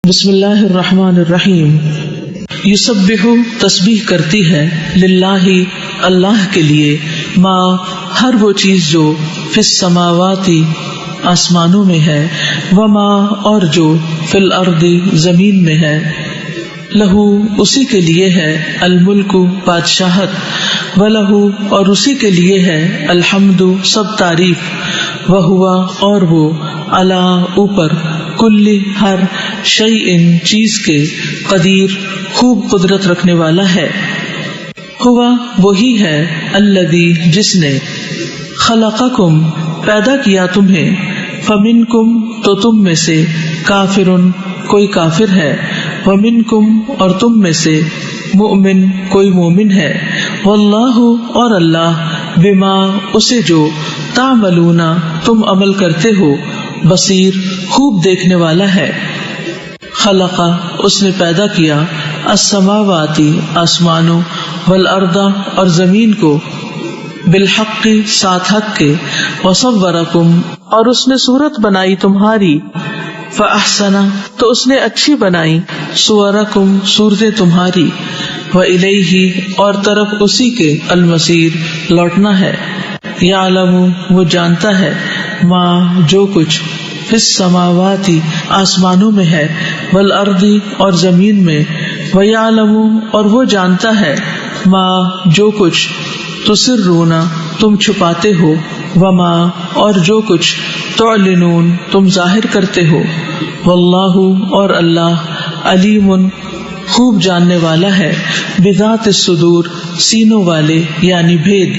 بسم اللہ الرحمن الرحیم. یسبح تسبیح کرتی ہے للہ اللہ کے لیے ما ہر وہ چیز جو فی السماوات آسمانوں میں ہے وما اور جو فی الارض زمین میں ہے لہو اسی کے لیے ہے الملک بادشاہت ولہ اور اسی کے لیے ہے الحمد سب تعریف وہوا اور وہ علی اوپر کل ہر شیء چیز کے قدیر خوب قدرت رکھنے والا ہے. ہوا وہی ہے الذی جس نے خلقکم پیدا کیا تمہیں فمنکم تو تم میں سے کافرن کوئی کافر ہے ومنکم اور تم میں سے مؤمن کوئی مومن ہے واللہ اور اللہ بما اسے جو تعملون تم عمل کرتے ہو بصیر خوب دیکھنے والا ہے. خلق اس نے پیدا کیا السماوات آسمانوں والارض اور زمین کو بالحق ساتھ حق کے وصورکم اور اس نے صورت بنائی تمہاری فاحسن تو اس نے اچھی بنائی صورکم صورتیں تمہاری والیہ اور طرف اسی کے المصیر لوٹنا ہے. یعلم وہ جانتا ہے ما جو کچھ فی السماوات آسمانوں میں ہے والارض اور زمین میں ویعلم اور وہ جانتا ہے ما جو کچھ تسرون تم چھپاتے ہو وما اور جو کچھ تعلنون تم ظاہر کرتے ہو واللہ اور اللہ علیم خوب جاننے والا ہے بذات الصدور سینوں والے یعنی بھید.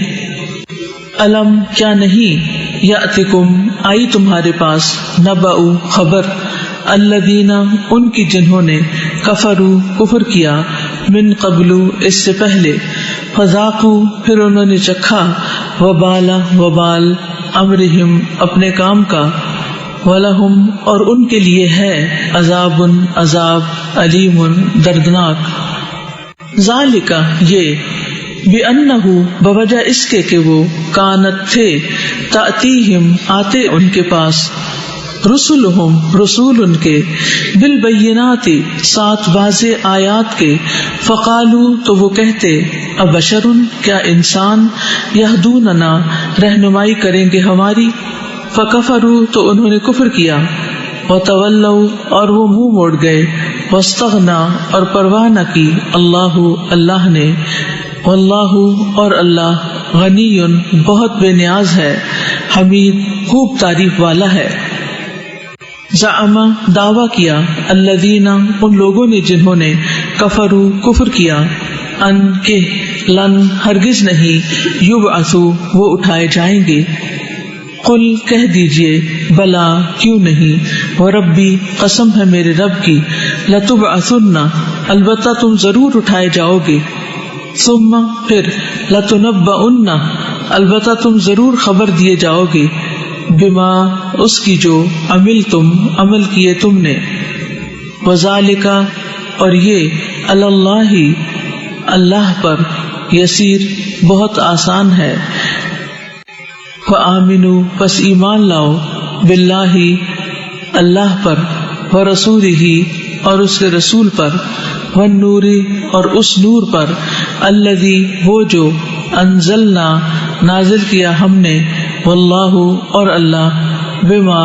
علم کیا نہیں یاتکم آئی تمہارے پاس نبأ خبر الذین ان کی جنہوں نے کفروا کفر کیا من قبل اس سے پہلے فذاقوا پھر انہوں نے چکھا وبال امرہم اپنے کام کا ولہم اور ان کے لیے ہے عذاب علیم دردناک. ذالک یہ بِأَنَّهُ بوجہ اس کے کہ وہ کانت تھے تأتیہم آتے ان کے پاس رسولہم رسول ان کے بالبینات سات واضح آیات کے فقالو تو وہ کہتے ابشر کیا انسان یہدوننا رہنمائی کریں گے ہماری فکفروا تو انہوں نے کفر کیا وتولوا اور وہ منہ موڑ گئے واستغنا اور پرواہ نہ کی اللہ نے واللہ اور اللہ غنی بہت بے نیاز ہے حمید خوب تعریف والا ہے. زعم دعویٰ کیا الذین ان لوگوں نے جنہوں نے کفروا کفر کیا ان کے لن ہرگز نہیں یبعثوا وہ اٹھائے جائیں گے. قل کہہ دیجئے بلا کیوں نہیں وربی قسم ہے میرے رب کی لتبعثن البتہ تم ضرور اٹھائے جاؤ گے ثم پھر لتنبؤن البتہ تم ضرور خبر دیے جاؤ گے بما اس کی جو عمل کیے تم نے وذالک اور یہ اللہ اللہ پر یسیر بہت آسان ہے. فآمنوا پس ایمان لاؤ باللہ اللہ پر ورسولہ اور اس کے رسول پر والنور اور اس نور پر الذی وہ جو انزلنا نازل کیا ہم نے واللہ اور اللہ بما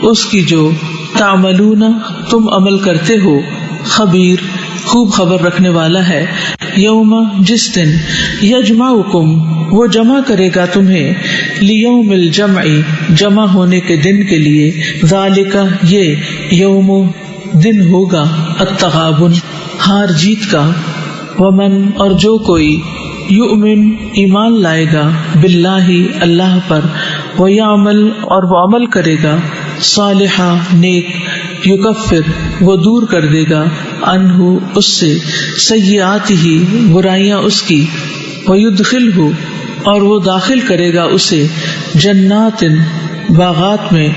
اس کی جو تعملون تم عمل کرتے ہو خبیر خوب خبر رکھنے والا ہے. یوم جس دن یجمعکم وہ جمع کرے گا تمہیں لیوم الجمع جمع ہونے کے دن کے لیے ذالک یہ یوم دن ہوگا التغابن ہار جیت کا. ومن اور جو کوئی یؤمن ایمان لائے گا باللہ اللہ پر ویعمل اور وہ عمل کرے گا صالحا نیک یکفر وہ دور کر دے گا عنہ اس سے سیئاتہ برائیاں اس کی ویدخلہ اور وہ داخل کرے گا اسے جنات باغات میں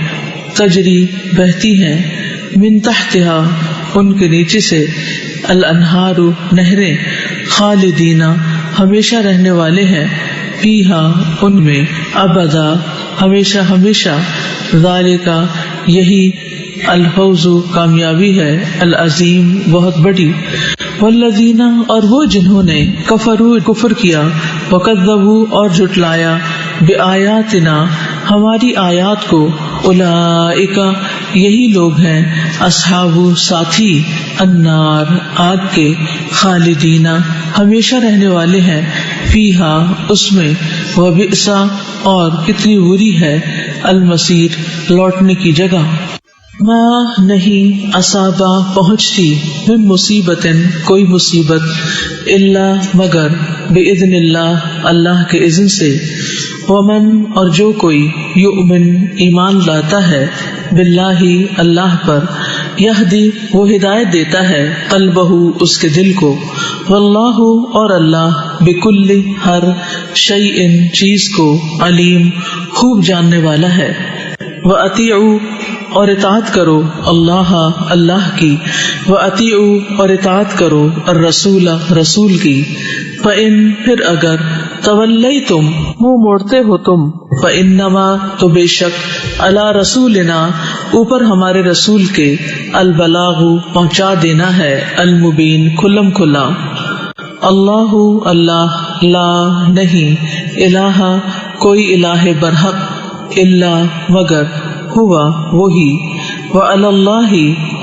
تجری بہتی ہیں من تحتہا ان کے نیچے سے الانہار نہریں خالدین ہمیشہ رہنے والے ہیں فیہا ان میں ابدا ہمیشہ ہمیشہ ذالک یہی الفوز کامیابی ہے، العظیم بہت بڑی، والذین اور وہ جنہوں نے کفروا کفر کیا، وکذبوا اور جھٹلایا، بآیاتنا ہماری آیات کو، اولئک یہی لوگ ہیں، اصحاب ساتھی، النار آگ کے، خالدین ہمیشہ رہنے والے ہیں، فیہا اس میں، وبئس اور کتنی بری ہے، المصیر لوٹنے کی جگہ، ما نہیں اصابہ پہنچتی، من مصیبت کوئی مصیبت، الا مگر، باذن اللہ اللہ کے اذن سے، ومن اور جو کوئی، یؤمن ایمان لاتا ہے، باللہ اللہ پر، یہدی وہ ہدایت دیتا ہے، قلبہ اس کے دل کو، واللہ اور اللہ، بکل ہر شیء چیز کو، علیم خوب جاننے والا ہے، وَأَطِیعُوا اور اطاعت کرو اللہ اللہ کی، وَأَطِیعُوا اور اطاعت کرو الرسول رسول کی، فَإِن پھر اگر تولیتم منہ موڑتے ہو تم، فَإِنَّمَا تو بے شک، علی رسولنا اوپر ہمارے رسول کے، البلاغ پہنچا دینا ہے، المبین کھلم کھلا، اللہ اللہ، لا نہیں، الہ کوئی الہ برحق، الا مگر، ہوا وہی، وعلی اللہ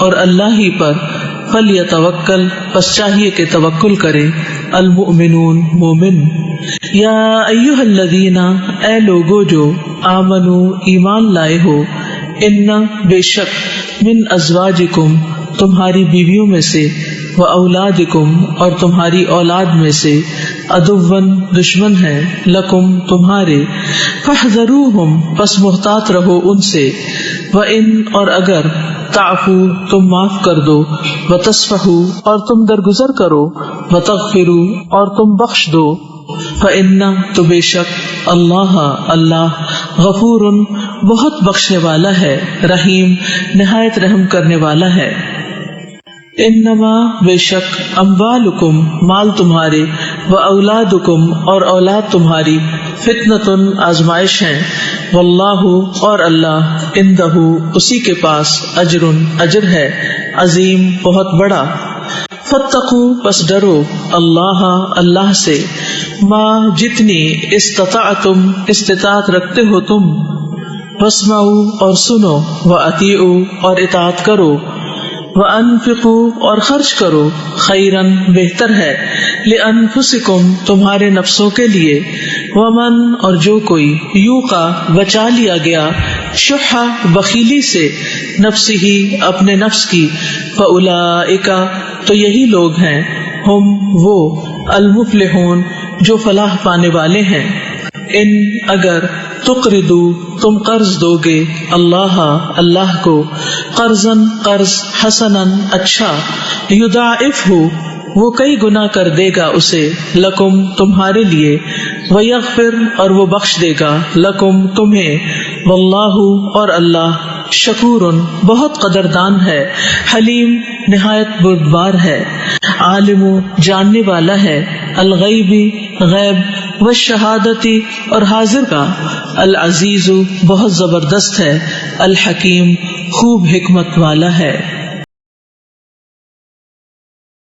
اور اللہ ہی پر، فلیتوکل پس چاہیے کہ توکل کرے، المؤمنون مومن، یا ایھا الذین اے لوگو جو، آمنو ایمان لائے ہو، ان بے شک، من ازواجکم تمہاری بیویوں میں سے، و اولادکم اور تمہاری اولاد میں سے، عدوًا دشمن ہے، لکم تمہارے، فاحذروہم پس محتاط رہو ان سے، وَإِنْ اور اگر، تعفو تم معاف کر دو، وتصفحوا اور تم درگزر کرو، وتغفروا اور تم بخش دو، فإن تو بے شک، اللہ اللہ، غفور بہت بخشنے والا ہے، رحیم نہایت رحم کرنے والا ہے، انما بے شک، اموالکم مال تمہارے، واولادکم اور اولاد تمہاری، فتنۃ آزمائش ہیں، واللہ اور اللہ، عندہ اسی کے پاس، اجر اجر ہے، عظیم بہت بڑا، فاتقوا پس ڈرو، اللہ اللہ سے، ما جتنی، استطعتم استطاعت رکھتے ہو تم، واسمعوا اور سنو، واطیعوا اور اطاعت کرو، وَأَنفِقُوا اور خرچ کرو، خیراً بہتر ہے، لِأَنفُسِكُمْ تمہارے نفسوں کے لیے، وَمَنْ اور جو کوئی، یوقا بچا لیا گیا، شح بخیلی سے، نفسہ اپنے نفس کی، فَأُولَئِكَ تو یہی لوگ ہیں، ہم وہ، المفلحون جو فلاح پانے والے ہیں، ان اگر، تقرضوا تم قرض دو گے، اللہ اللہ کو، قرضاً قرض، حسناً اچھا، یضاعفہ وہ کئی گنا کر دے گا اسے، لکم تمہارے لیے، ویغفر اور وہ بخش دے گا، لکم تمہیں، واللہ اور اللہ، شکور بہت قدردان ہے، حلیم نہایت بردبار ہے، عالم جاننے والا ہے، الغیب غیب، والشہادتی اور حاضر کا، العزیز بہت زبردست ہے، الحکیم خوب حکمت والا ہے۔